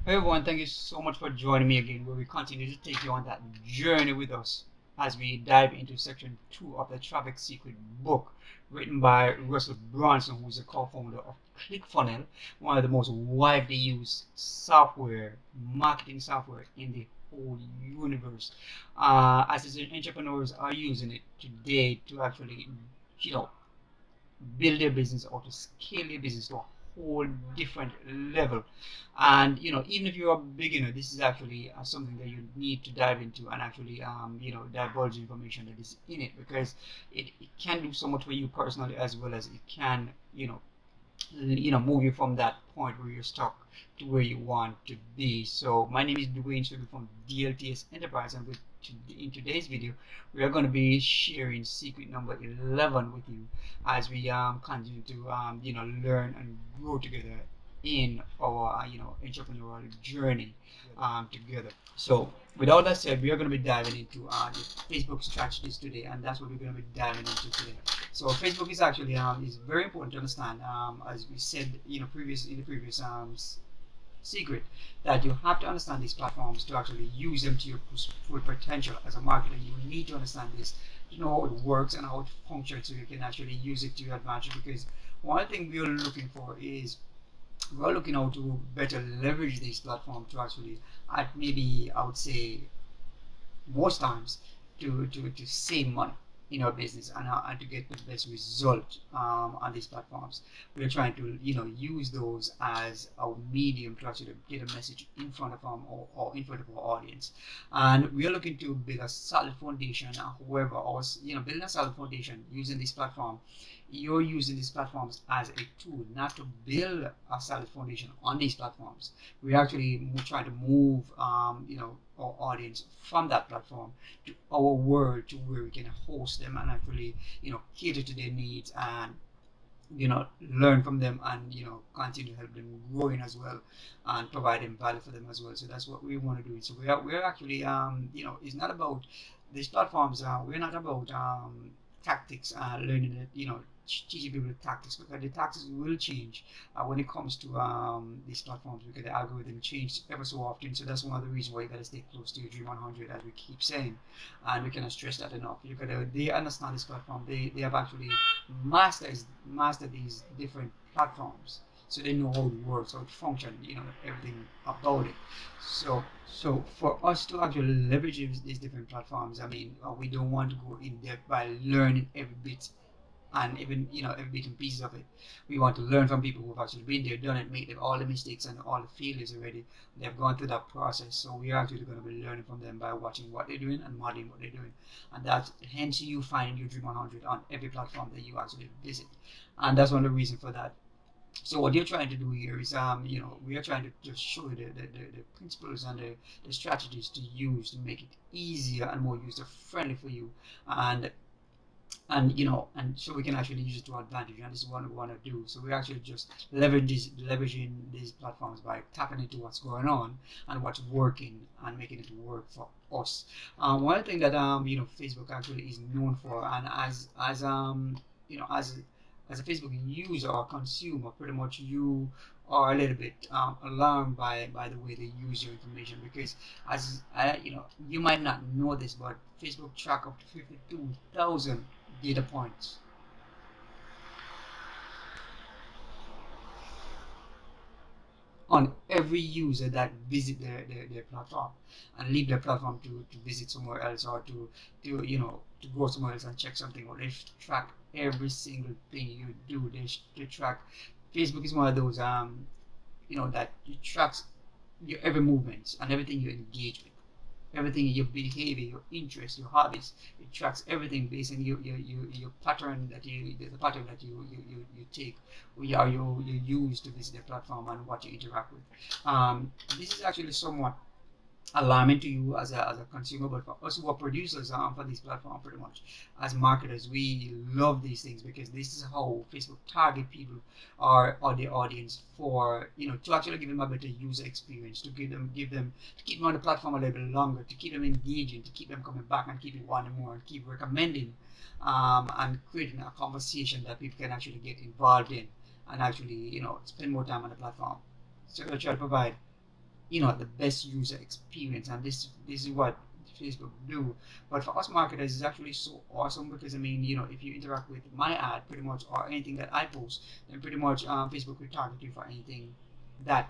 Hey everyone, thank you so much for joining me again, where we continue to take you on that journey with us as we dive into section 2 of the Traffic Secret book, written by Russell Branson, who is a co-founder of ClickFunnels, one of the most widely used marketing software in the whole universe. As its entrepreneurs are using it today to actually, you know, build their business or to scale their business to a whole different level. And even if you're a beginner, this is actually something that you need to dive into and actually divulge information that is in it, because it can do so much for you personally, as well as it can move you from that point where you're stuck to where you want to be. So my name is Dwayne Sugar from DLTS Enterprise, and in today's video we are going to be sharing secret number 11 with you as we continue to learn and grow together in our entrepreneurial journey together. So with all that said, we are going to be diving into the Facebook strategies today, and that's what we're going to be diving into today. So Facebook is actually is very important to understand, as we said in the previous secret, that you have to understand these platforms to actually use them to your full potential as a marketer. You need to understand this to know how it works and how it functions, so you can actually use it to your advantage. Because one thing we are looking for is we're looking how to better leverage this platform to actually, at maybe I would say most times, to save money in our business, and to get the best result on these platforms. We're trying to use those as a medium to actually get a message in front of them, or in front of our audience. And we are looking to build a solid foundation. However, building a solid foundation using this platform, you're using these platforms as a tool, not to build a solid foundation on these platforms. We're actually trying to move our audience from that platform to our world, to where we can host them and actually cater to their needs, and learn from them, and continue to help them growing as well, and providing value for them as well. So that's what we want to do. So we're actually it's not about these platforms. We're not about tactics, learning it, teaching people the tactics, because the tactics will change when it comes to these platforms, because the algorithm changes ever so often. So that's one of the reasons why you gotta stay close to your Dream 100, as we keep saying, and we cannot stress that enough. They understand this platform. They have actually mastered these different platforms, so they know how it works, how it functions, everything about it. So for us to actually leverage these different platforms, I mean, we don't want to go in depth by learning every bit, and even every bit and pieces of it. We want to learn from people who have actually been there, done it, made all the mistakes and all the failures already. They've gone through that process, so we are actually going to be learning from them by watching what they're doing and modeling what they're doing, and that's hence you find your Dream 100 on every platform that you actually visit, and that's one of the reasons for that. So what you're trying to do here is, we are trying to just show you the principles and the strategies to use to make it easier and more user friendly for you, and and so we can actually use it to our advantage. And this is what we want to do. So we're actually just leveraging these platforms by tapping into what's going on and what's working, and making it work for us. One thing that Facebook actually is known for, and as a Facebook user or consumer, pretty much you are a little bit alarmed by the way they use your information, because as you might not know this, but Facebook track up to 52,000 data points on every user that visit their platform and leave their platform to visit somewhere else, or to go somewhere else and check something. Or they track every single thing you do. They track. Facebook is one of those that it tracks your every movement and everything you engage with, everything, your behavior, your interests, your hobbies. It tracks everything based on your pattern, that the pattern that you take, or you use to visit the platform, and what you interact with. This is actually somewhat alarming to you as a consumer, but for us who are producers for this platform, pretty much as marketers, we love these things, because this is how Facebook target people, or the audience, for to actually give them a better user experience, to to keep them on the platform a little bit longer, to keep them engaging, to keep them coming back and keep you wanting more, and keep recommending, and creating a conversation that people can actually get involved in, and actually spend more time on the platform. So we try to provide the best user experience, and this is what Facebook do. But for us marketers, it's actually so awesome because I mean, if you interact with my ad pretty much or anything that I post, then pretty much Facebook will target you for anything that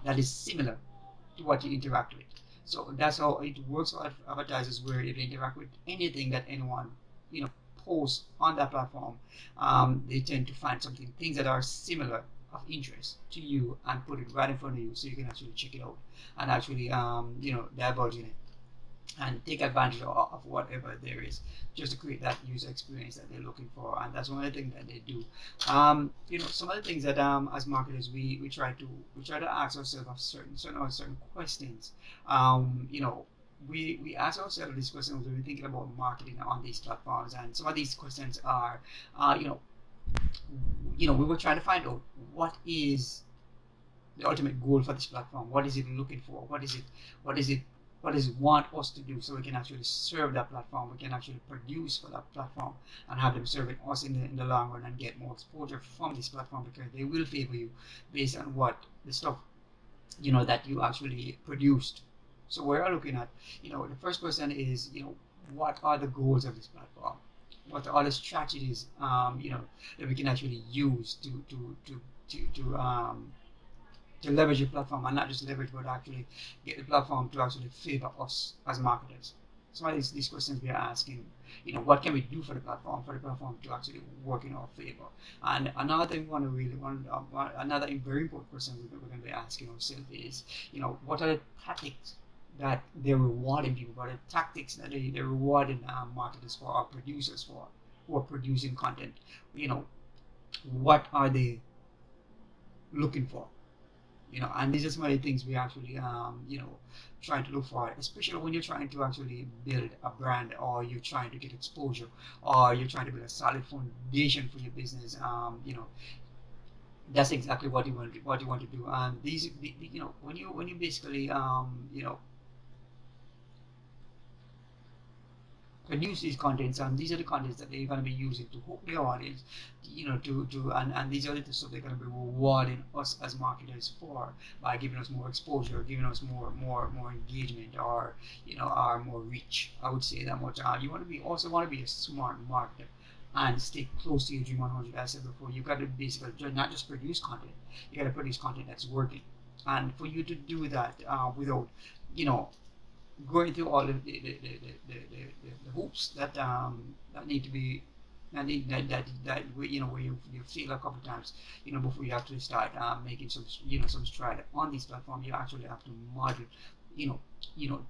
that is similar to what you interact with. So that's how it works for advertisers, where if they interact with anything that anyone you know posts on that platform, they tend to find things that are similar of interest to you and put it right in front of you so you can actually check it out and actually divulge in it and take advantage of whatever there is, just to create that user experience that they're looking for. And that's one of the things that they do. Some of the things that as marketers we try to ask ourselves of certain questions. We ask ourselves these questions when we're thinking about marketing on these platforms, and some of these questions are, we were trying to find out what is the ultimate goal for this platform. What is it looking for? What is it what does it want us to do, so we can actually serve that platform, we can actually produce for that platform and have them serving us in the long run and get more exposure from this platform, because they will favor you based on what the stuff that you actually produced. So we're looking at, the first question is, what are the goals of this platform? What are the strategies, that we can actually use to leverage your platform, and not just leverage, but actually get the platform to actually favor us as marketers. Some of these questions we are asking, what can we do for the platform to actually work in our favor? And another thing we want to really want another very important question we're going to be asking ourselves is, what are the tactics that they're rewarding people, what are the tactics that they're rewarding marketers for, or producers for, who are producing content? What are they looking for? And these are some of the things we actually trying to look for, especially when you're trying to actually build a brand, or you're trying to get exposure, or you're trying to build a solid foundation for your business. That's exactly what you want to do. And these, when you basically produce these contents, and these are the contents that they're going to be using to hook their audience, and these are the stuff they're going to be rewarding us as marketers for, by giving us more exposure, giving us more engagement, or or more reach. I would say that much. You want to be a smart marketer and stay close to your Dream 100. As I said before, you got to basically not just produce content, you got to produce content that's working. And for you to do that without you know going through all the hoops that need to be where you fail a couple of times before you actually start making some stride on this platform. You actually have to model, you know you know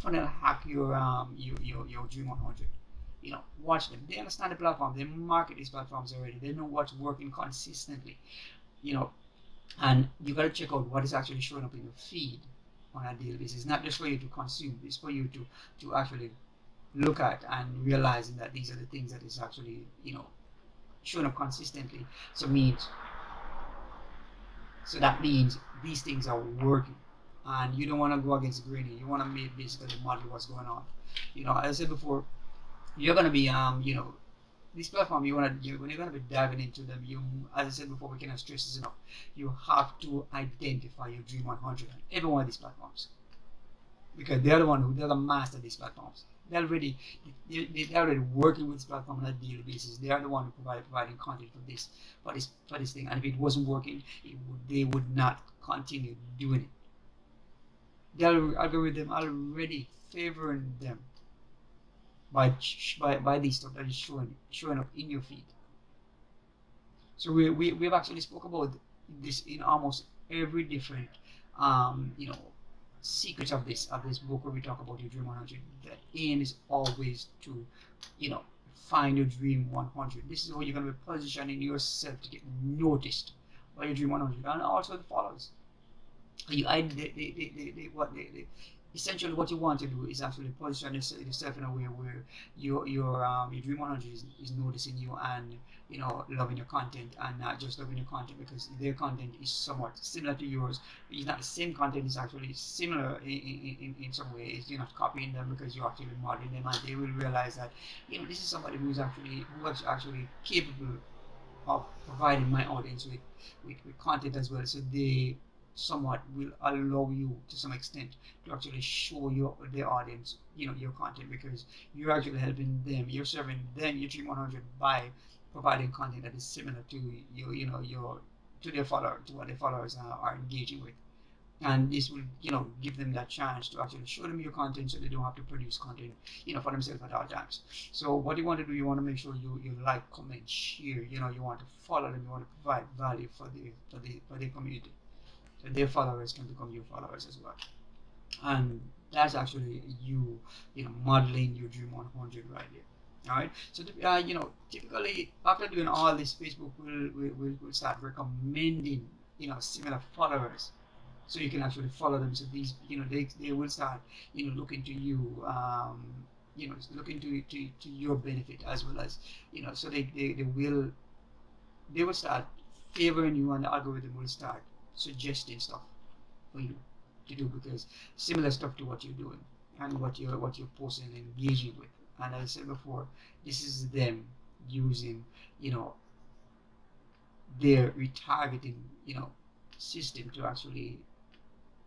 funnel hack your Dream 100. Watch them. They understand the platform, they market these platforms already, they know what's working consistently. you know and you got to check out what is actually showing up in your feed on a daily basis. It's not just for you to consume, it's for you to actually look at and realizing that these are the things that is actually showing up consistently. So that means these things are working, and you don't want to go against the grain. You want to basically model what's going on. As I said before, you're going to be this platform, when you're going to be diving into them, as I said before, we cannot stress this enough, you have to identify your Dream 100 on every one of these platforms, because they're the master of these platforms. They're already working with this platform on a daily basis. They are the one who providing content for this thing. And if it wasn't working, they would not continue doing it. The algorithm already favoring them by these stuff that is showing up in your feed. So we've actually spoke about this in almost every different secrets of this book, where we talk about your Dream 100. The aim is always to find your Dream 100. This is how you're going to be positioning yourself to get noticed by your Dream 100, and also the followers. Essentially what you want to do is actually position yourself in a way where your Dream 100 is noticing you, and loving your content, and not just loving your content because their content is somewhat similar to yours. It's not the same content, it's actually similar in some ways. You're not copying them because you're actually modeling them, and they will realize that this is somebody who's actually capable of providing my audience with content as well. So somewhat will allow you to some extent to actually show the audience, your content, because you're actually helping them, you're serving them your Dream 100 by providing content that is similar to your to their follower to what their followers are engaging with. And this will give them that chance to actually show them your content, so they don't have to produce content for themselves at all times. So what you want to do, you want to make sure you like, comment, share. You want to follow them, you want to provide value for their community, so their followers can become your followers as well. And that's actually modeling your Dream 100 right there. All right. So typically after doing all this, Facebook will start recommending similar followers, so you can actually follow them. So these they will start looking to you, looking to your benefit, as well as so they will start favoring you, and the algorithm will start suggesting stuff for you to do, because similar stuff to what you're doing and what you're posting and engaging with. And as I said before, this is them using their retargeting system to actually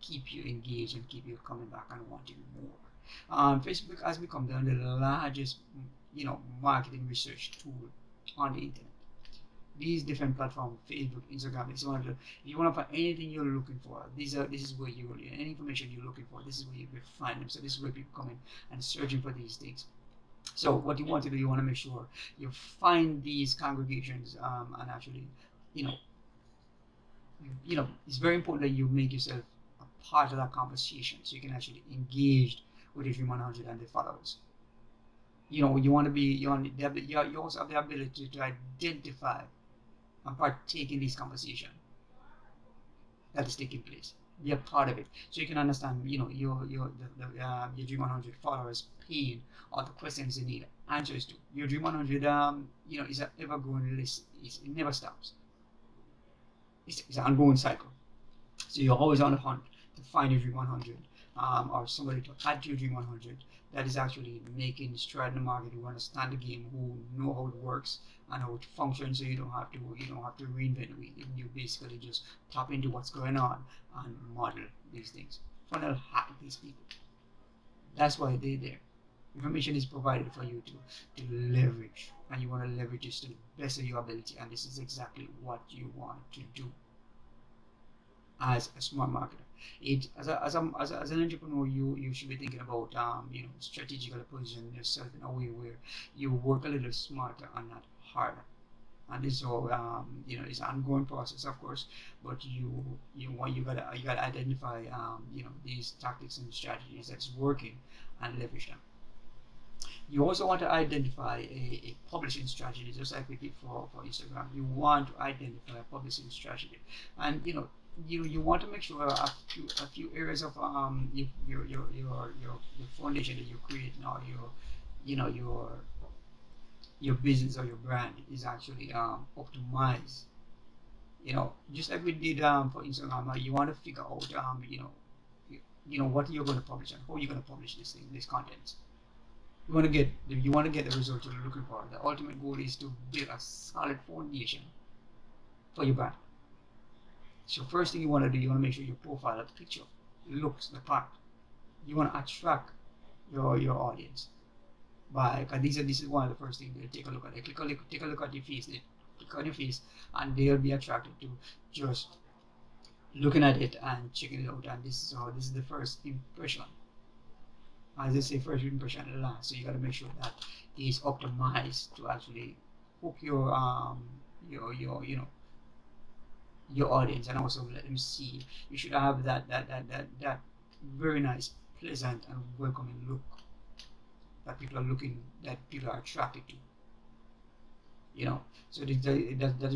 keep you engaged and keep you coming back and wanting more. Facebook has become the largest marketing research tool on the internet. These different platforms, Facebook, Instagram, is one of the, if you want to find anything you're looking for, this is where you will, any information you're looking for, this is where you will find them. So this is where people come in and searching for these things. So what you want to do, you want to make sure you find these congregations, and actually, it's very important that you make yourself a part of that conversation, so you can actually engage with your Dream 100 and the followers. You want to be, you also have the ability to identify and partake in this conversation that is taking place. Be a part of it, so you can understand, your Dream 100 followers pain, or the questions they need answers to. Your Dream 100, is an ever-growing list. It never stops. It's an ongoing cycle. So you're always on the hunt to find your Dream 100, or somebody to add to your Dream 100 that is actually making stride in the market, who understand the game, who know how it works and how it functions. So you don't have to reinvent the wheel. You basically just tap into what's going on and model these things. Funnel hack these people. That's why they're there. Information is provided for you to leverage, and you want to leverage this to the best of your ability. And this is exactly what you want to do as a smart marketer. As an entrepreneur, you should be thinking about strategically positioning yourself in a way where you work a little smarter and not harder. And this is all it's an ongoing process, of course, but you gotta identify these tactics and strategies that's working and leverage them. You also want to identify a publishing strategy, just like we did for Instagram. You want to identify a publishing strategy, and you want to make sure a few areas of your foundation that you're creating, or your business or your brand is actually optimized. Just like we did for Instagram, you want to figure out what you're going to publish and how you're going to publish this content. You want to get the result you're looking for. The ultimate goal is to build a solid foundation for your brand. So first thing you want to do, you want to make sure your profile, the picture, looks the part. You want to attract your audience because this is one of the first things they take a look at. They take a look at your face. They click on your face, and they'll be attracted to just looking at it and checking it out. And this is the first impression. As they say, first impression last. So you got to make sure that is optimized to actually hook your audience, and also let them see. You should have that very nice, pleasant, and welcoming look that people are attracted to. So that is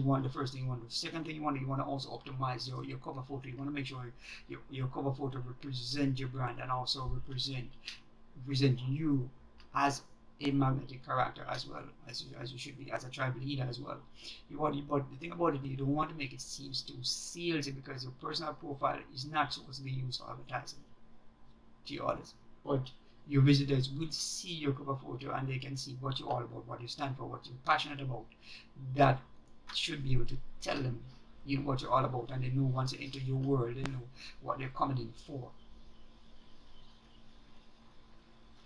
the first thing you want to do. Second thing you want to also optimize your cover photo. You want to make sure your cover photo represent your brand, and also represent you as a magnetic character, as well as you should be as a tribe leader as well. But the thing about it, you don't want to make it seem too salesy, because your personal profile is not supposed to be used for advertising to your audience. But your visitors will see your cover photo, and they can see what you're all about, what you stand for, what you're passionate about. That should be able to tell them, you know what you're all about, and they know once they enter your world, they know what they're coming in for.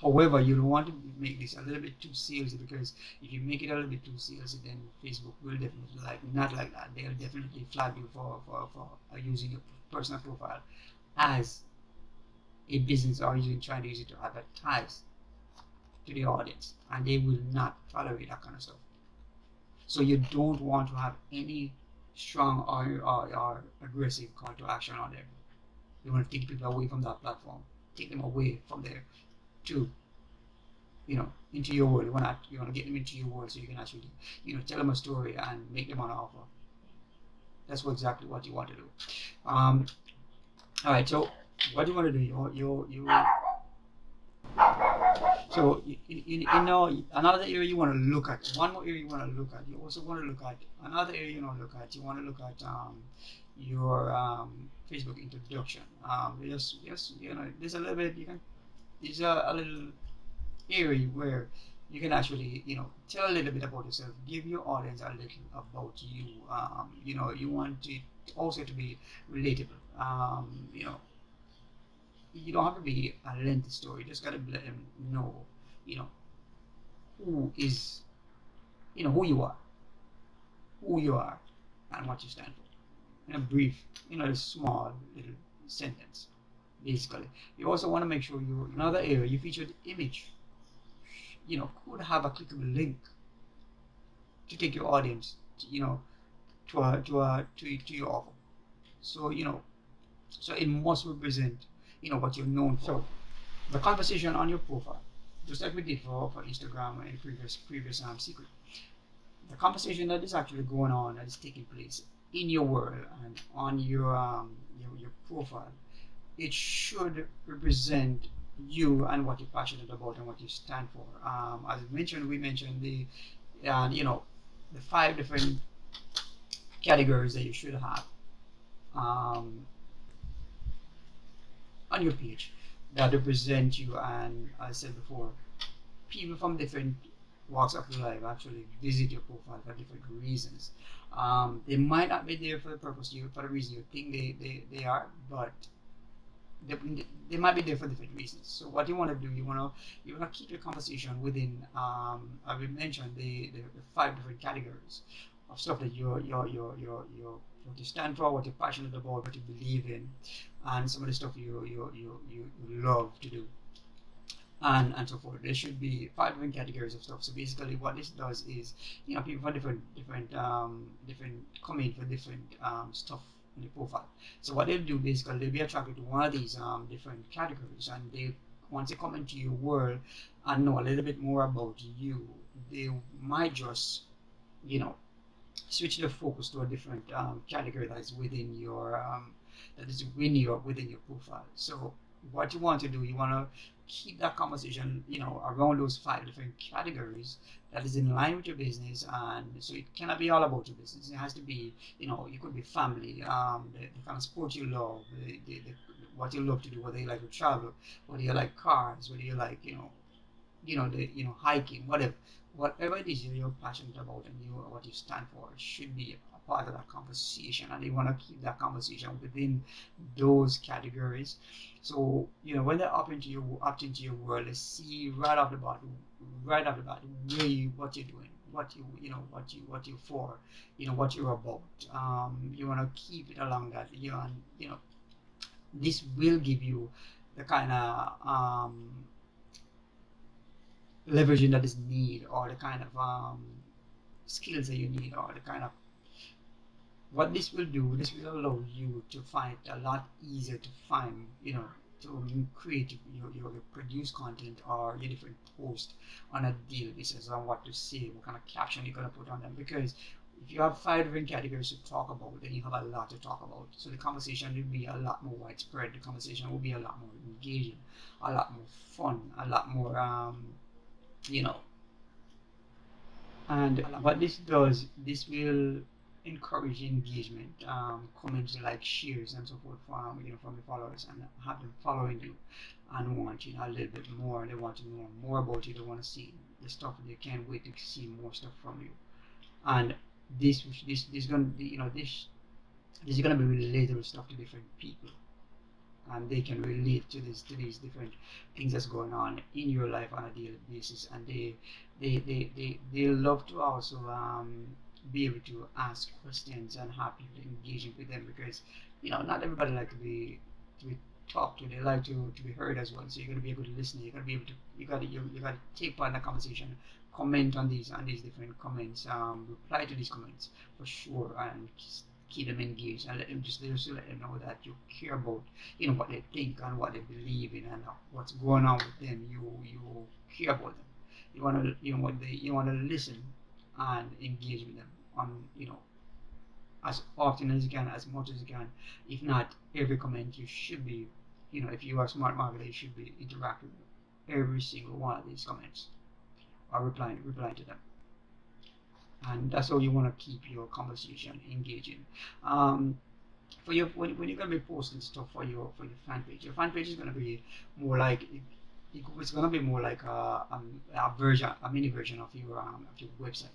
However, you don't want to make this a little bit too salesy, because if you make it a little bit too salesy, then Facebook will definitely not like that. They'll definitely flag you for using your personal profile as a business, or using trying to use it to advertise to the audience, and they will not tolerate that kind of stuff. So you don't want to have any strong or aggressive call to action on there. You want to take people away from that platform, take them away from there to, into your world. You want to get them into your world so you can actually, tell them a story and make them an offer. That's exactly what you want to do. All right. So what you want to do? You So another area you want to look at. One more area you want to look at. You also want to look at another area you want to look at. You want to look at your Facebook introduction. Just there's a little bit you can. There's a little area where you can actually tell a little bit about yourself. Give your audience a little about you. You want it also to be relatable. You don't have to be a lengthy story. You just gotta let them know, you know, who is, who you are, and what you stand for. In a brief, a small little sentence, basically. You also want to make sure another area you feature the image. Could have a clickable link to take your audience, to your offer. So it must represent, what you're known for. So the conversation on your profile, just like we did for Instagram and previous secret, the conversation that is actually going on, that is taking place in your world and on your profile, it should represent you and what you're passionate about and what you stand for. As we mentioned the 5 different categories that you should have um, on your page that represent you. And as I said before, people from different walks of life actually visit your profile for different reasons. They might not be there for the reason you think they are, but they might be there for different reasons. So what you want to do, you want to keep your conversation within. I will mention the 5 different categories of stuff that what you stand for, what you're passionate about, what you believe in, and some of the stuff you love to do, and so forth. There should be 5 different categories of stuff. So basically, what this does is, people for different come in for different stuff in the profile. So what they'll do, basically, they'll be attracted to one of these different categories, and once they come into your world and know a little bit more about you, they might just switch the focus to a different category that is within your profile. So what you want to do, you want to keep that conversation around those 5 different categories that is in line with your business. And so it cannot be all about your business. It has to be, it could be family, the kind of sport you love, what you love to do, whether you like to travel, whether you like cars, whether you like hiking, whatever it is you're passionate about, and what you stand for should be a part of that conversation. And you want to keep that conversation within those categories. So when they're up into your world, they see right off the bat what you're doing, what you're for, what you're about. You want to keep it along that. And this will give you the kind of leveraging that is needed, or the kind of skills that you need, or the kind of what this will do. This will allow you to find it a lot easier to find, to create your produce content or your different posts on a daily basis, on what to say, what kind of caption you're going to put on them. Because if you have 5 different categories to talk about, then you have a lot to talk about. So the conversation will be a lot more widespread. The conversation will be a lot more engaging, a lot more fun, a lot more and what this does, this will encourage engagement, comments, like shares and so forth from the followers, and have them following you and wanting a little bit more. They want to know more about you. They want to see the stuff. They can't wait to see more stuff from you. And this gonna this This is going to be relatable stuff to different people, and they can relate to this, to these different things that's going on in your life on a daily basis, and they love to also be able to ask questions and have people engaging with them, because not everybody like to be talked to. They like to be heard as well. So you're going to be able to listen. You're going to be able to, you got to take part in the conversation, comment on these different comments, reply to these comments for sure, and keep them engaged, and let them just let them know that you care about what they think and what they believe in, and what's going on with them. You care about them. You want to you want to listen and engage with them on as often as you can, as much as you can. If not every comment, you should be, if you are a smart marketer, you should be interacting with every single one of these comments, or replying to them. And that's how you want to keep your conversation engaging. Um, for your when you're gonna be posting stuff for your fan page is gonna be more like it's gonna be more like a mini version of your website.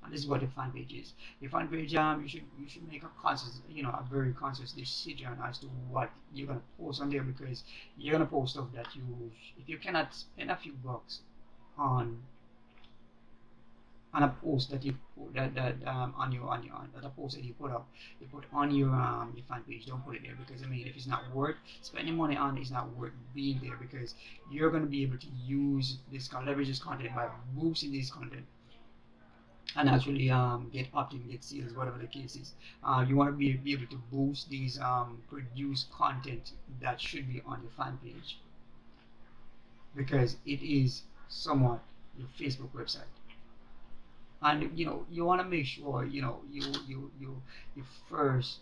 And this is what your fan page is. Your fan page, you should make a conscious, a very conscious decision as to what you're gonna post on there, because you're gonna post stuff that if you cannot spend a few bucks on a post that you put that a post that you put on your fan page, don't put it there, because I mean, if it's not worth spending money on, it's not worth being there, because you're going to be able to use this leverage this content by boosting this content, and actually get opt-in, get sales, whatever the case is. You want to be able to boost these produced content that should be on your fan page, because it is somewhat your Facebook website. And you want to make sure your first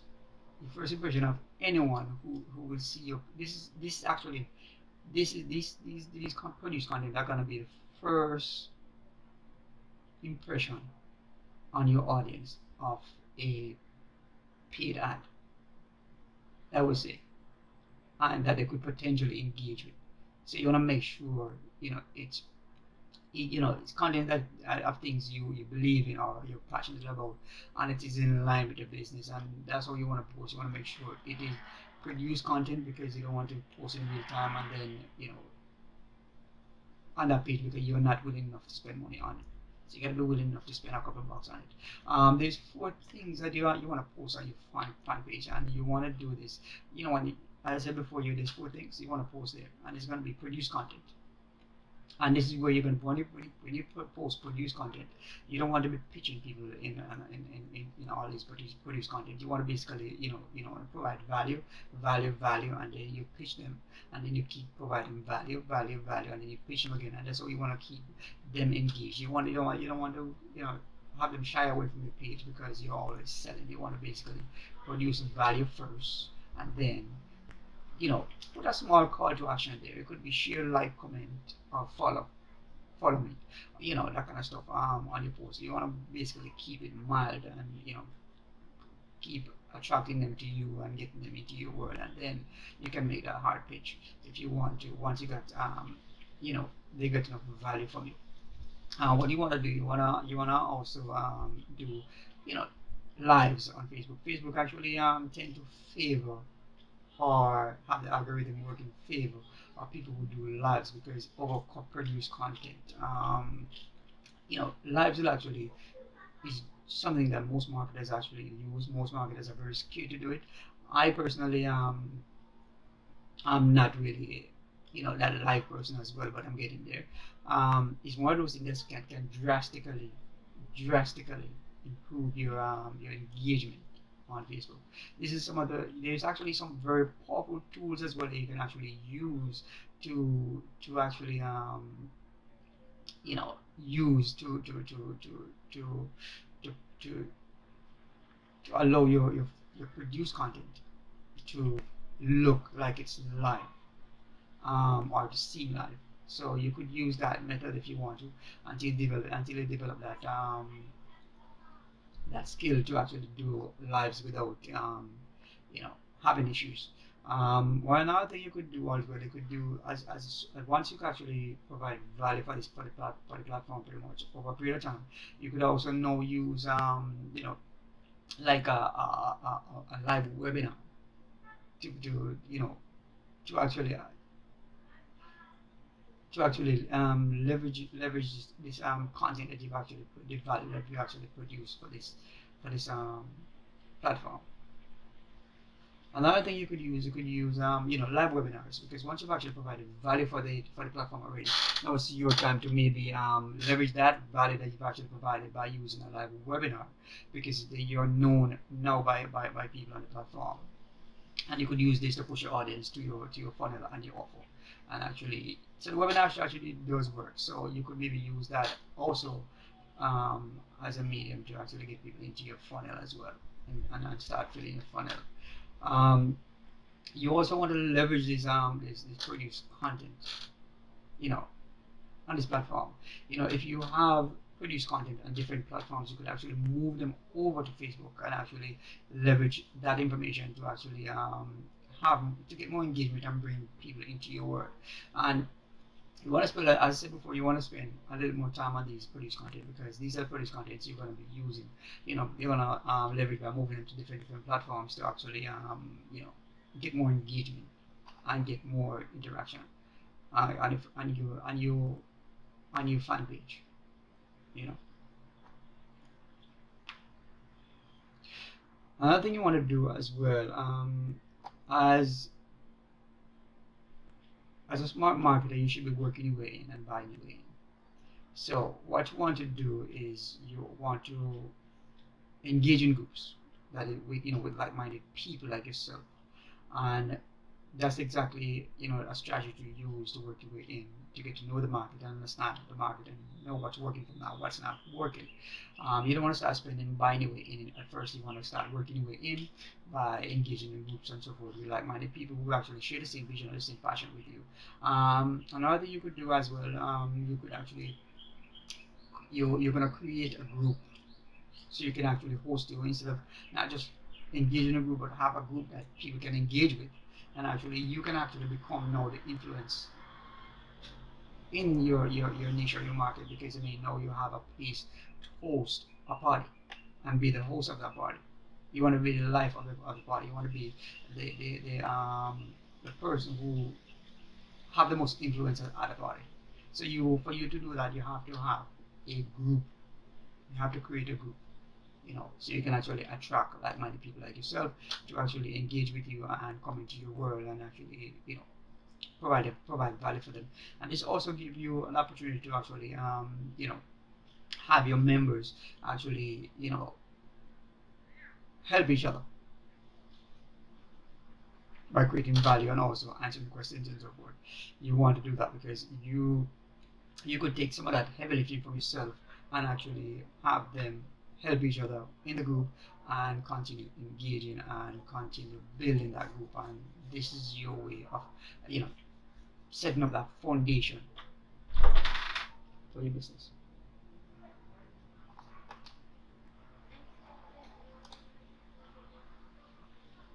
your first impression of anyone who will see you. This actually this is these produced content are going to be the first impression on your audience of a paid ad, I would say, and that they could potentially engage with. So you want to make sure it's content that of things you believe in or you're passionate about, and it is in line with your business, and that's how you want to post. You want to make sure it is produced content, because you don't want to post in real time and then on that page, because you're not willing enough to spend money on it. So you gotta be willing enough to spend a couple of bucks on it. There's 4 things that you want to post on your fan page, and you want to do this. When as I said before, there's 4 things you want to post there, and it's going to be produced content. And this is where you're going to when you post produce content, you don't want to be pitching people in all these produce content. You want to basically want to provide value, and then you pitch them, and then you keep providing value, and then you pitch them again, and that's how you want to keep them engaged. You don't want to have them shy away from your page because you're always selling. You want to basically produce value first, and then put a small call to action there. It could be share, like, comment, or follow me, that kind of stuff on your post. You want to basically keep it mild, and keep attracting them to you and getting them into your world, and then you can make that hard pitch if you want to. Once you got they get enough value from you. What you want to do, you wanna also do lives on Facebook. Facebook actually tend to favor, or have the algorithm work in favor of people who do lives, because over produced content. Lives will actually is something that most marketers actually use. Most marketers are very scared to do it. I personally I'm not really that live person as well, but I'm getting there. It's one of those things that can drastically improve your engagement on Facebook. This is there's actually some very powerful tools as well that you can actually use to actually use to to, to, to allow your produced content to look like it's live, or to seem live. So you could use that method if you want to, until you develop that skill to actually do lives without having issues. One another thing you could do as well, you could do as once you can actually provide value for the platform pretty much over a period of time, you could also now use like a live webinar to to actually leverage this content that the value that you actually produce for this platform. Another thing you could use live webinars, because once you've actually provided value for the platform already, now it's your time to maybe leverage that value that you've actually provided by using a live webinar, because you're known now by people on the platform, and you could use this to push your audience to your funnel and your offer. And actually, so the webinar actually does work, so you could maybe use that also as a medium to actually get people into your funnel as well, and start filling your funnel. um, you also want to leverage this produce content, you know, on this platform. If you have produced content on different platforms, you could actually move them over to Facebook and actually leverage that information to actually have to get more engagement and bring people into your world. And you want to spend, as I said before, you want to spend a little more time on these produced content, because these are produced contents you're going to be using. You're going to leverage by moving them to different platforms to actually get more engagement and get more interaction on your fan page. You know, another thing you want to do as well, as a smart marketer, you should be working your way in and buying your way in. So what you want to do is you want to engage in groups that is with like-minded people like yourself, and that's exactly a strategy to use to work your way in, to get to know the market and understand the market and know what's working from now, what's not working. You don't want to start spending buying your way in at first. You want to start working your way in by engaging in groups and so forth with like-minded people who actually share the same vision or the same passion with you. Another thing you could do as well, you could actually you're gonna create a group, so you can actually host it, instead of not just engage in a group, but have a group that people can engage with, and actually you can actually become now the influence in your niche or your market, because now you have a place to host a party and be the host of that party. You want to be the life of the party. You want to be the person who have the most influence at the party. So for you to do that, you have to have a group. You have to create a group, so you can actually attract like-minded people like yourself to actually engage with you and come into your world and actually, provide value for them. And this also give you an opportunity to actually, have your members actually, help each other by creating value and also answering questions and so forth. You want to do that because you could take some of that heavy lifting from yourself and actually have them help each other in the group and continue engaging and continue building that group. And this is your way of, setting up that foundation for your business.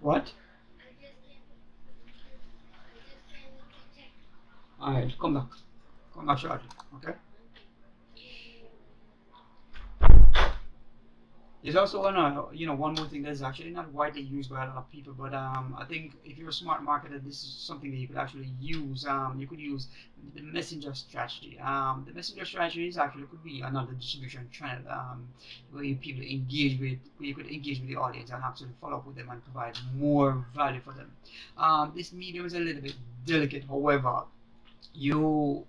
What? Alright, come back. Come back shortly. Okay? There's also one more thing that's actually not widely used by a lot of people, but I think if you're a smart marketer, this is something that you could actually use. You could use the messenger strategy. The messenger strategy is actually could be another distribution channel, where you could engage with the audience and actually follow up with them and provide more value for them. This medium is a little bit delicate, however, you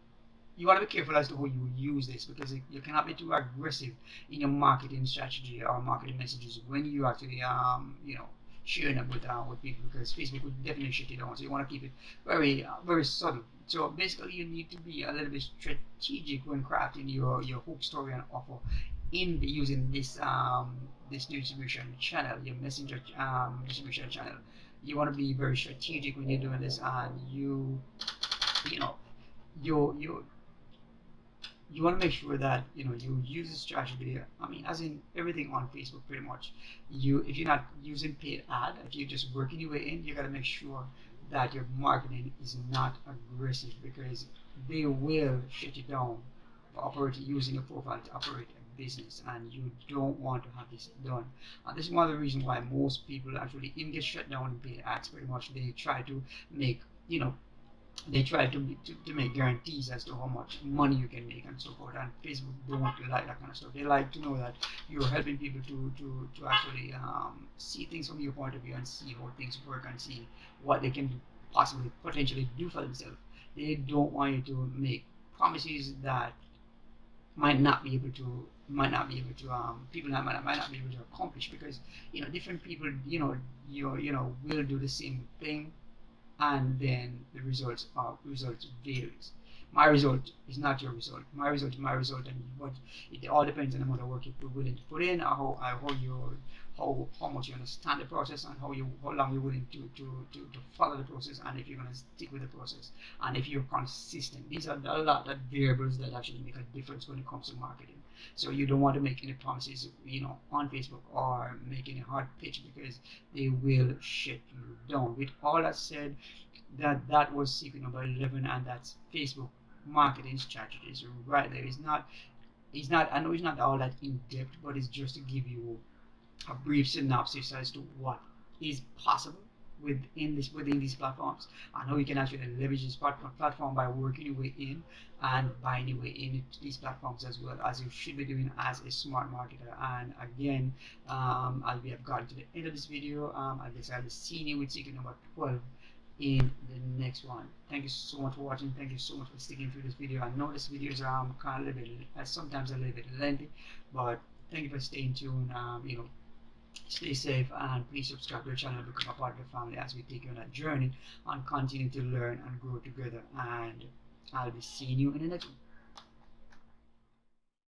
you want to be careful as to how you use this, because you cannot be too aggressive in your marketing strategy or marketing messages when you actually sharing them with people, because Facebook will definitely shut it down. So you want to keep it very subtle. So basically, you need to be a little bit strategic when crafting your hook story and offer in using this distribution channel, your messenger distribution channel. You want to be very strategic when you're doing this, and you know you you want to make sure that you use a strategy. I mean, as in everything on Facebook, pretty much. If you're not using paid ad, if you're just working your way in, you got to make sure that your marketing is not aggressive, because they will shut you down for operating using your profile to operate business, and you don't want to have this done. And this is one of the reasons why most people actually even get shut down in paid ads. Pretty much, they try to make, you know, they try to make guarantees as to how much money you can make and so forth. And Facebook don't like that kind of stuff. They like to know that you're helping people to actually see things from your point of view and see how things work and see what they can possibly potentially do for themselves. They don't want you to make promises that might not be able to people that might not be able to accomplish, because different people will do the same thing, and then the results varies. My result is not your result. My result is my result, and what it all depends on the amount of work you're willing to put in, or how much you understand the process, and how long you're willing to follow the process, and if you're gonna stick with the process, and if you're consistent. These are a lot of variables that actually make a difference when it comes to marketing. So you don't want to make any promises, on Facebook, or make any hard pitch, because they will shut you down. With all that said, that was secret number 11, and that's Facebook marketing strategies. Right there. It's not, I know it's not all that in depth, but it's just to give you a brief synopsis as to what is possible within these platforms, and how you can actually leverage this platform by working your way in and buying your way into these platforms, as well as you should be doing as a smart marketer. And again, as we have gotten to the end of this video, I guess I'll be seeing you with secret number 12 in the next one. Thank you so much for watching. Thank you so much for sticking through this video. I know this video is kind of a little bit, sometimes a little bit lengthy, but thank you for staying tuned. Stay safe, and please subscribe to the channel and become a part of the family as we take you on a journey and continue to learn and grow together. And I'll be seeing you in the next one.